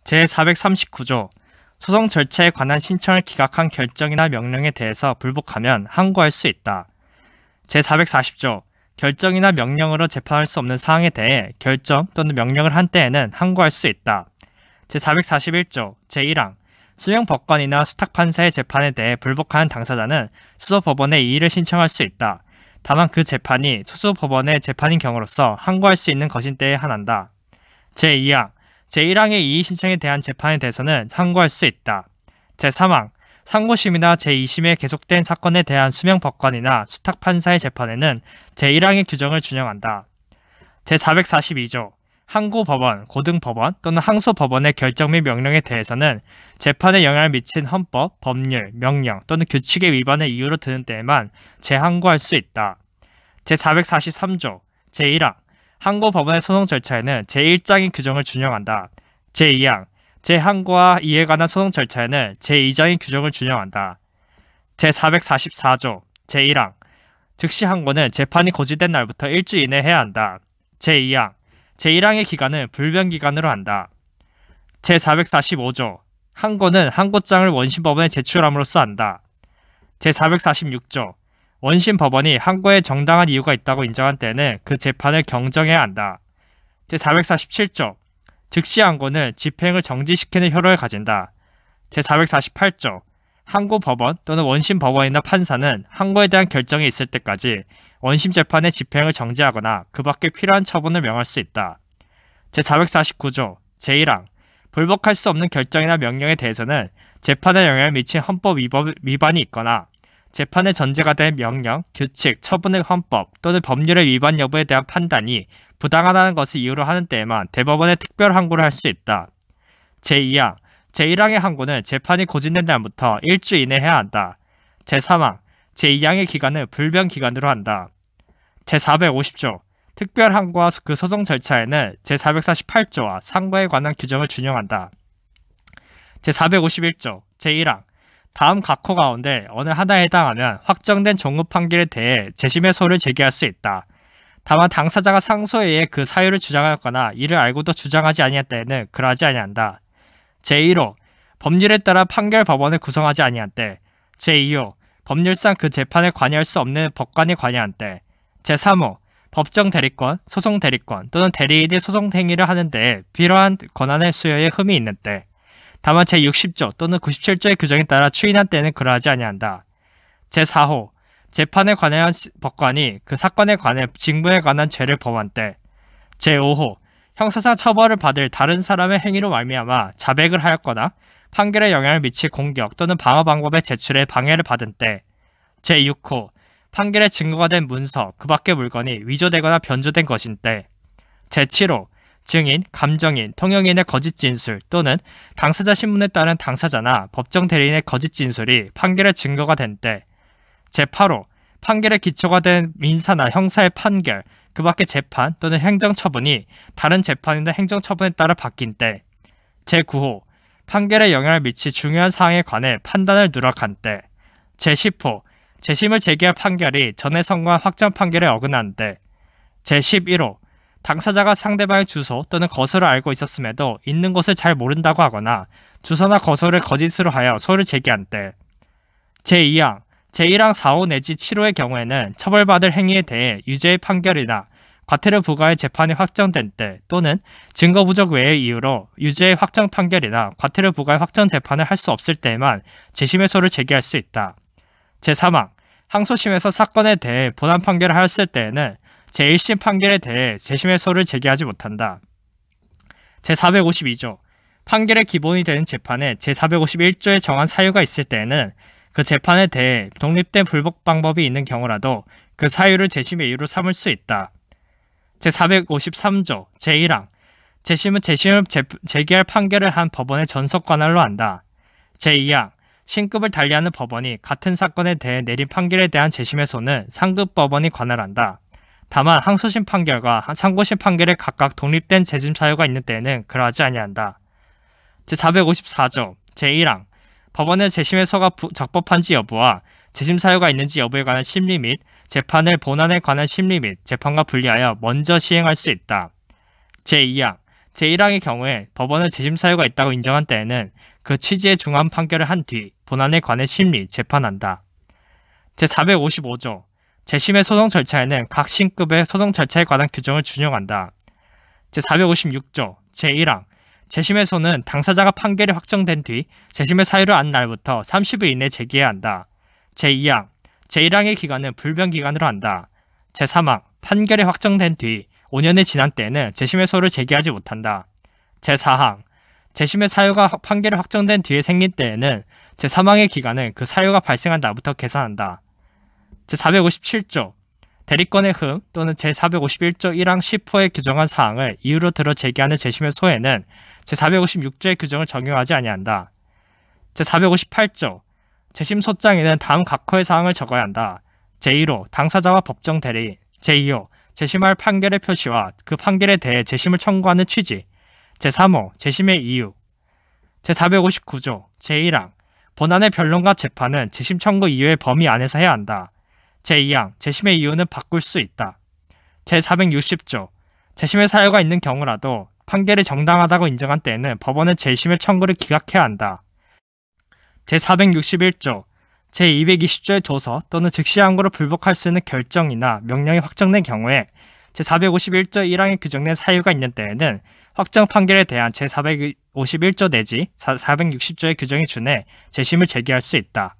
제439조 소송 절차에 관한 신청을 기각한 결정이나 명령에 대해서 불복하면 항고할 수 있다. 제440조 결정이나 명령으로 재판할 수 없는 사항에 대해 결정 또는 명령을 한 때에는 항고할 수 있다. 제441조 제1항 수명법관이나 수탁판사의 재판에 대해 불복하는 당사자는 수소법원에 이의를 신청할 수 있다. 다만 그 재판이 소수법원의 재판인 경우로서 항고할 수 있는 것인 때에 한한다. 제2항 제1항의 이의 신청에 대한 재판에 대해서는 항고할 수 있다. 제3항 상고심이나 제2심에 계속된 사건에 대한 수명법관이나 수탁판사의 재판에는 제1항의 규정을 준용한다. 제442조 항고법원, 고등법원 또는 항소법원의 결정 및 명령에 대해서는 재판에 영향을 미친 헌법, 법률, 명령 또는 규칙의 위반을 이유로 드는 때에만 재항고할 수 있다. 제443조 제1항 항고법원의 소송 절차에는 제1장의 규정을 준용한다. 제2항 재항고와 이에 관한 소송 절차에는 제2장의 규정을 준용한다. 제444조 제1항 즉시 항고는 재판이 고지된 날부터 일주 이내에 해야 한다. 제2항 제1항의 기간은 불변기간으로 한다. 제445조 항고는 항고장을 원심법원에 제출함으로써 한다. 제446조 원심법원이 항고에 정당한 이유가 있다고 인정한 때에는 그 재판을 경정해야 한다. 제447조 즉시 항고는 집행을 정지시키는 효력을 가진다. 제448조 항고법원 또는 원심법원이나 판사는 항고에 대한 결정이 있을 때까지 원심재판의 집행을 정지하거나 그 밖에 필요한 처분을 명할 수 있다. 제449조 제1항 불복할 수 없는 결정이나 명령에 대해서는 재판에 영향을 미친 헌법 위반이 있거나 재판의 전제가 된 명령, 규칙, 처분의 헌법 또는 법률의 위반 여부에 대한 판단이 부당하다는 것을 이유로 하는 때에만 대법원에 특별 항고를 할 수 있다. 제2항 제1항의 항고는 재판이 고지된 날부터 일주 이내에 해야 한다. 제3항 제2항의 기간은 불변기간으로 한다. 제450조 특별 항고와 그 소송 절차에는 제448조와 상고에 관한 규정을 준용한다. 제451조 제1항 다음 각호 가운데 어느 하나에 해당하면 확정된 종급 판결에 대해 재심의 소를 제기할 수 있다. 다만 당사자가 상소에 의해 그 사유를 주장하였거나 이를 알고도 주장하지 아니할 때에는 그러하지 아니한다. 제1호 법률에 따라 판결 법원을 구성하지 아니한 때. 제2호 법률상 그 재판에 관여할 수 없는 법관이 관여한 때. 제3호 법정 대리권, 소송 대리권 또는 대리인이 소송 행위를 하는 데에 필요한 권한의 수여에 흠이 있는 때. 다만 제60조 또는 97조의 규정에 따라 추인한 때는 그러하지 아니한다. 제4호 재판에 관한 법관이 그 사건에 관해 직무에 관한 죄를 범한 때. 제5호 형사상 처벌을 받을 다른 사람의 행위로 말미암아 자백을 하였거나 판결에 영향을 미칠 공격 또는 방어 방법의 제출에 방해를 받은 때. 제6호 판결의 증거가 된 문서, 그 밖의 물건이 위조되거나 변조된 것인 때. 제7호 증인, 감정인, 통영인의 거짓 진술 또는 당사자 신문에 따른 당사자나 법정 대리인의 거짓 진술이 판결의 증거가 된 때. 제8호 판결의 기초가 된 민사나 형사의 판결, 그 밖의 재판 또는 행정처분이 다른 재판이나 행정처분에 따라 바뀐 때. 제9호 판결에 영향을 미칠 중요한 사항에 관해 판단을 누락한 때. 제10호 재심을 제기할 판결이 전에 선고한 확정 판결에 어긋난 때. 제11호 당사자가 상대방의 주소 또는 거소를 알고 있었음에도 있는 곳을 잘 모른다고 하거나 주소나 거소를 거짓으로 하여 소를 제기한 때. 제2항 제1항 4호 내지 7호의 경우에는 처벌받을 행위에 대해 유죄의 판결이나 과태료 부과의 재판이 확정된 때 또는 증거 부족 외의 이유로 유죄의 확정 판결이나 과태료 부과의 확정 재판을 할 수 없을 때에만 재심의 소를 제기할 수 있다. 제3항 항소심에서 사건에 대해 본안 판결을 하였을 때에는 제1심 판결에 대해 재심의 소를 제기하지 못한다. 제452조 판결의 기본이 되는 재판에 제451조에 정한 사유가 있을 때에는 그 재판에 대해 독립된 불복 방법이 있는 경우라도 그 사유를 재심의 이유로 삼을 수 있다. 제453조 제1항 재심은 재심을 제기할 판결을 한 법원의 전속 관할로 한다. 제2항 신급을 달리하는 법원이 같은 사건에 대해 내린 판결에 대한 재심의 소는 상급 법원이 관할한다. 다만 항소심 판결과 상고심 판결에 각각 독립된 재심 사유가 있는 때에는 그러하지 아니한다. 제454조 제1항 법원의 재심의 소가 적법한지 여부와 재심 사유가 있는지 여부에 관한 심리 및 재판을 본안에 관한 심리 및 재판과 분리하여 먼저 시행할 수 있다. 제2항 제1항의 경우에 법원은 재심 사유가 있다고 인정한 때에는 그 취지에 중한 판결을 한 뒤 본안에 관해 심리, 재판한다. 제455조 재심의 소송 절차에는 각 신급의 소송 절차에 관한 규정을 준용한다. 제456조 제1항 재심의 소는 당사자가 판결이 확정된 뒤 재심의 사유를 안 날부터 30일 이내에 제기해야 한다. 제2항 제1항의 기간은 불변기간으로 한다. 제3항 판결이 확정된 뒤 5년이 지난 때에는 재심의 소를 제기하지 못한다. 제4항 재심의 사유가 판결이 확정된 뒤에 생긴 때에는 제3항의 기간은 그 사유가 발생한 날부터 계산한다. 제457조 대리권의 흥 또는 제451조 1항 10호에 규정한 사항을 이유로 들어 제기하는 재심의 소에는 제456조의 규정을 적용하지 아니한다. 제458조 재심 소장에는 다음 각호의 사항을 적어야 한다. 제1호 당사자와 법정 대리 제2호 재심할 판결의 표시와 그 판결에 대해 재심을 청구하는 취지 제3호 재심의 이유 제459조 제1항 본안의 변론과 재판은 재심 청구 이유의 범위 안에서 해야 한다. 제2항 재심의 이유는 바꿀 수 있다. 제460조 재심의 사유가 있는 경우라도 판결이 정당하다고 인정한 때에는 법원은 재심의 청구를 기각해야 한다. 제461조 제220조의 조서 또는 즉시 항고로 불복할 수 있는 결정이나 명령이 확정된 경우에 제451조 1항에 규정된 사유가 있는 때에는 확정 판결에 대한 제451조 내지 460조의 규정에 준해 재심을 제기할 수 있다.